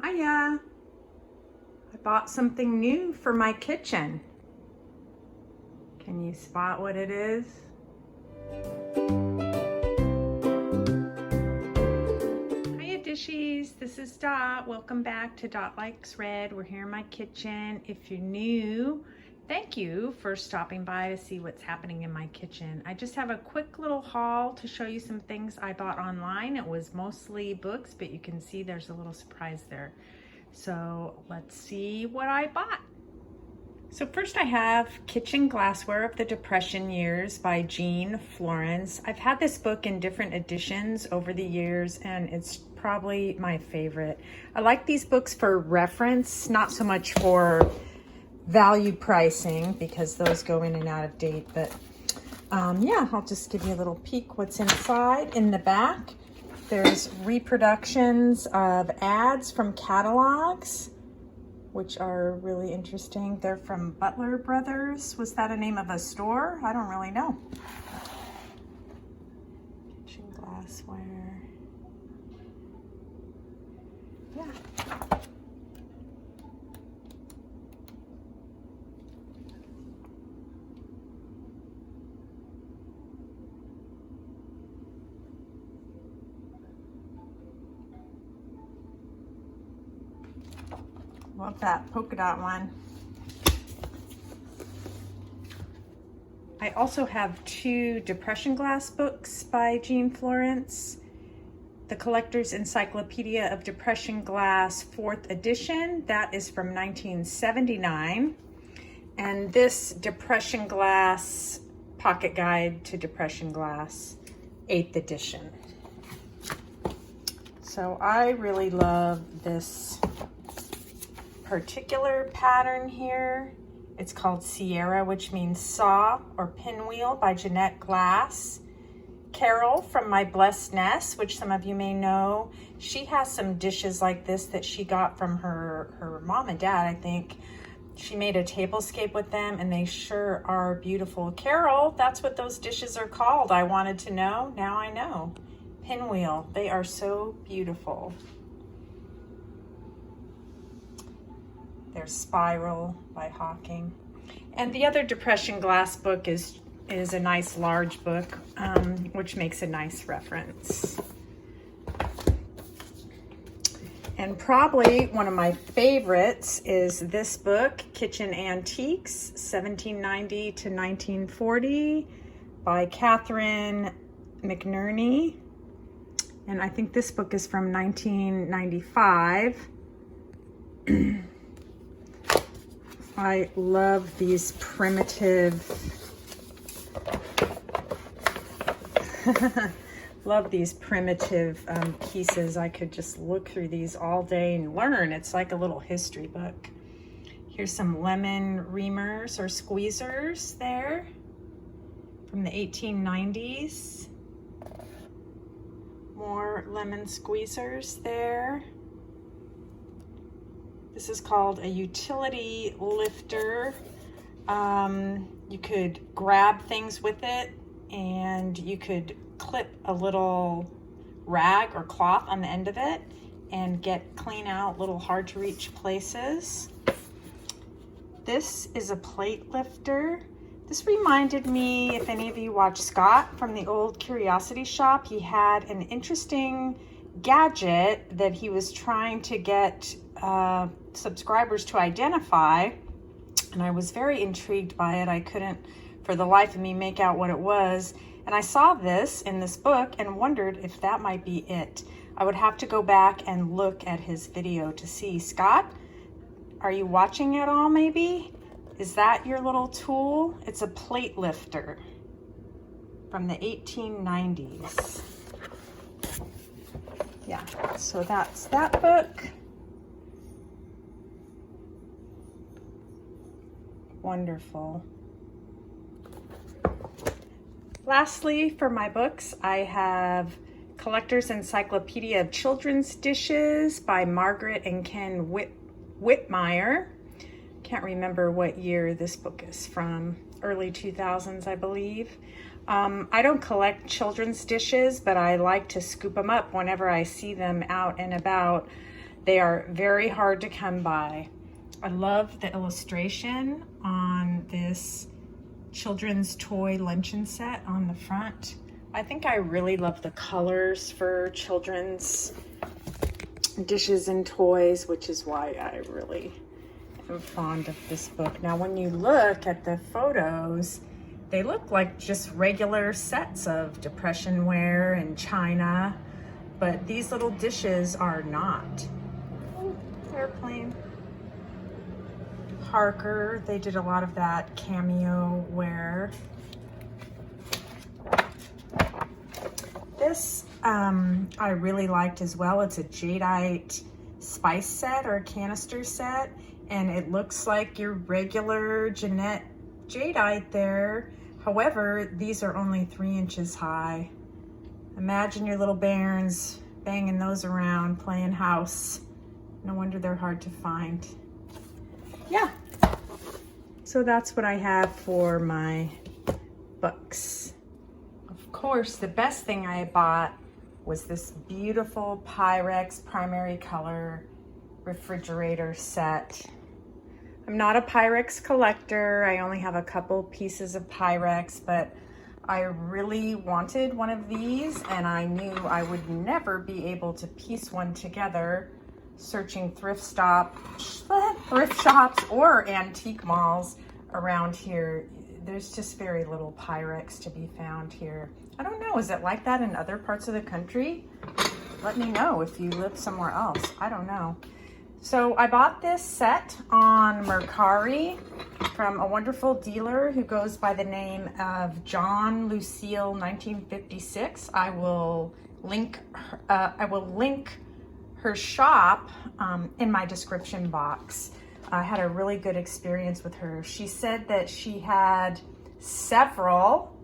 Hiya! I bought something new for my kitchen. Can you spot what it is? Hiya Dishes, this is Dot. Welcome back to Dot Likes Red. We're here in my kitchen. If you're new, thank you for stopping by to see what's happening in my kitchen. I just have a quick little haul to show you some things I bought online. It was mostly books, but you can see there's a little surprise there. So let's see what I bought. So first I have Kitchen Glassware of the Depression Years by Jean Florence. I've had this book in different editions over the years and it's probably my favorite. I like these books for reference, not so much for value pricing because those go in and out of date, but yeah, I'll just give you a little peek what's inside. In the back, there's reproductions of ads from catalogs, which are really interesting. They're from Butler Brothers. Was that a name of a store? I don't really know. Kitchen glassware. Yeah. Love that polka dot one. I also have two Depression Glass books by Jean Florence. The Collector's Encyclopedia of Depression Glass 4th edition, that is from 1979. And this Depression Glass Pocket Guide to Depression Glass 8th edition. So I really love this particular pattern here. It's called Sierra, which means saw or pinwheel, by Jeanette Glass. Carol from My Blessed Nest, which some of you may know, she has some dishes like this that she got from her mom and dad, I think. She made a tablescape with them and they sure are beautiful. Carol, that's what those dishes are called. I wanted to know, now I know. Pinwheel, they are so beautiful. There's Spiral by Hawking. And the other Depression Glass book is a nice large book, which makes a nice reference. And probably one of my favorites is this book, Kitchen Antiques, 1790 to 1940 by Catherine McNerney. And I think this book is from 1995. I love these primitive, pieces. I could just look through these all day and learn. It's like a little history book. Here's some lemon reamers or squeezers there from the 1890s. More lemon squeezers there. This is called a utility lifter. You could grab things with it and you could clip a little rag or cloth on the end of it and clean out little hard to reach places. This is a plate lifter. This reminded me, if any of you watch Scott from the old Curiosity Shop, he had an interesting gadget that he was trying to get subscribers to identify, and I was very intrigued by it. I couldn't for the life of me make out what it was, and I saw this in this book and wondered if that might be it. I would have to go back and look at his video to see. Scott, are you watching at all maybe? Is that your little tool? It's a plate lifter from the 1890s. Yeah, so that's that book. Wonderful. Lastly, for my books, I have Collector's Encyclopedia of Children's Dishes by Margaret and Ken Whitmire. Can't remember what year this book is from. Early 2000s, I believe. I don't collect children's dishes, but I like to scoop them up whenever I see them out and about. They are very hard to come by. I love the illustration on this children's toy luncheon set on the front. I think I really love the colors for children's dishes and toys, which is why I really am fond of this book. Now, when you look at the photos, they look like just regular sets of Depression ware and china, but these little dishes are not. Oh, airplane. Parker, they did a lot of that cameo ware. This I really liked as well. It's a jadeite spice set or a canister set, and it looks like your regular Jeanette jadeite there. However, these are only 3 inches high. Imagine your little bairns banging those around, playing house. No wonder they're hard to find. Yeah, so that's what I have for my books. Of course, the best thing I bought was this beautiful Pyrex primary color refrigerator set. I'm not a Pyrex collector. I only have a couple pieces of Pyrex, but I really wanted one of these, and I knew I would never be able to piece one together searching thrift shops or antique malls around here. There's just very little Pyrex to be found here. I don't know, is it like that in other parts of the country? Let me know if you live somewhere else. I don't know. So I bought this set on Mercari from a wonderful dealer who goes by the name of John Lucille 1956. I will link her shop in my description box. I had a really good experience with her. She said that she had several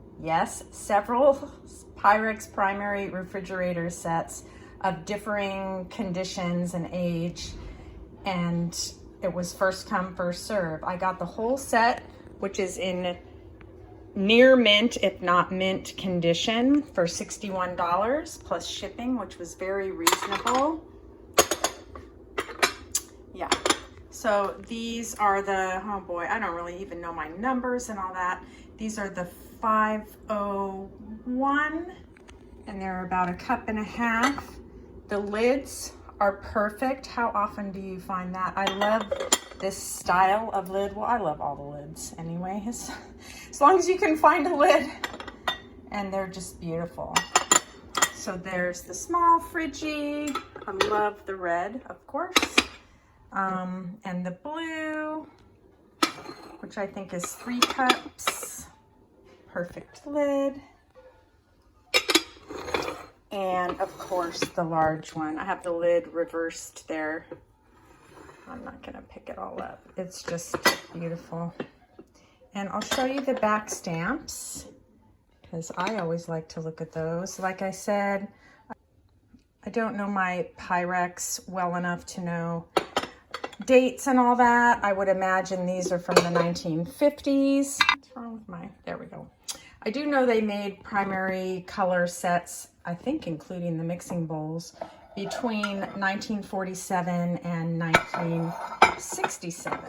Pyrex primary refrigerator sets of differing conditions and age, and it was first come, first serve. I got the whole set, which is in near mint, if not mint condition, for $61 plus shipping, which was very reasonable. Yeah, so these are the, oh boy, I don't really even know my numbers and all that. These are the 501, and they're about 1.5 cups. The lids are perfect. How often do you find that? I love this style of lid. Well, I love all the lids anyway, as long as you can find a lid. And they're just beautiful. So there's the small Friggy. I love the red, of course. And the blue, which I think is 3 cups. Perfect lid. And of course the large one. I have the lid reversed there. I'm not gonna pick it all up. It's just beautiful. And I'll show you the back stamps, because I always like to look at those. Like I said, I don't know my Pyrex well enough to know dates and all that. I would imagine these are from the 1950s. What's wrong with my, there we go. I do know they made primary color sets, I think including the mixing bowls, between 1947 and 1967.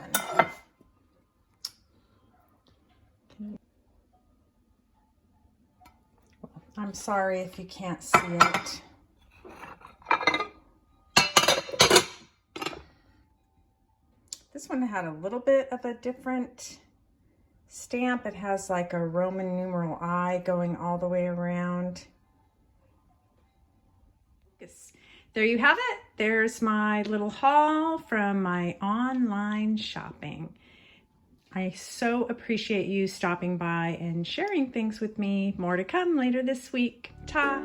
I'm sorry if you can't see it. This one had a little bit of a different stamp. It has like a Roman numeral I going all the way around. Yes. There you have it. There's my little haul from my online shopping. I so appreciate you stopping by and sharing things with me. More to come later this week. Ta!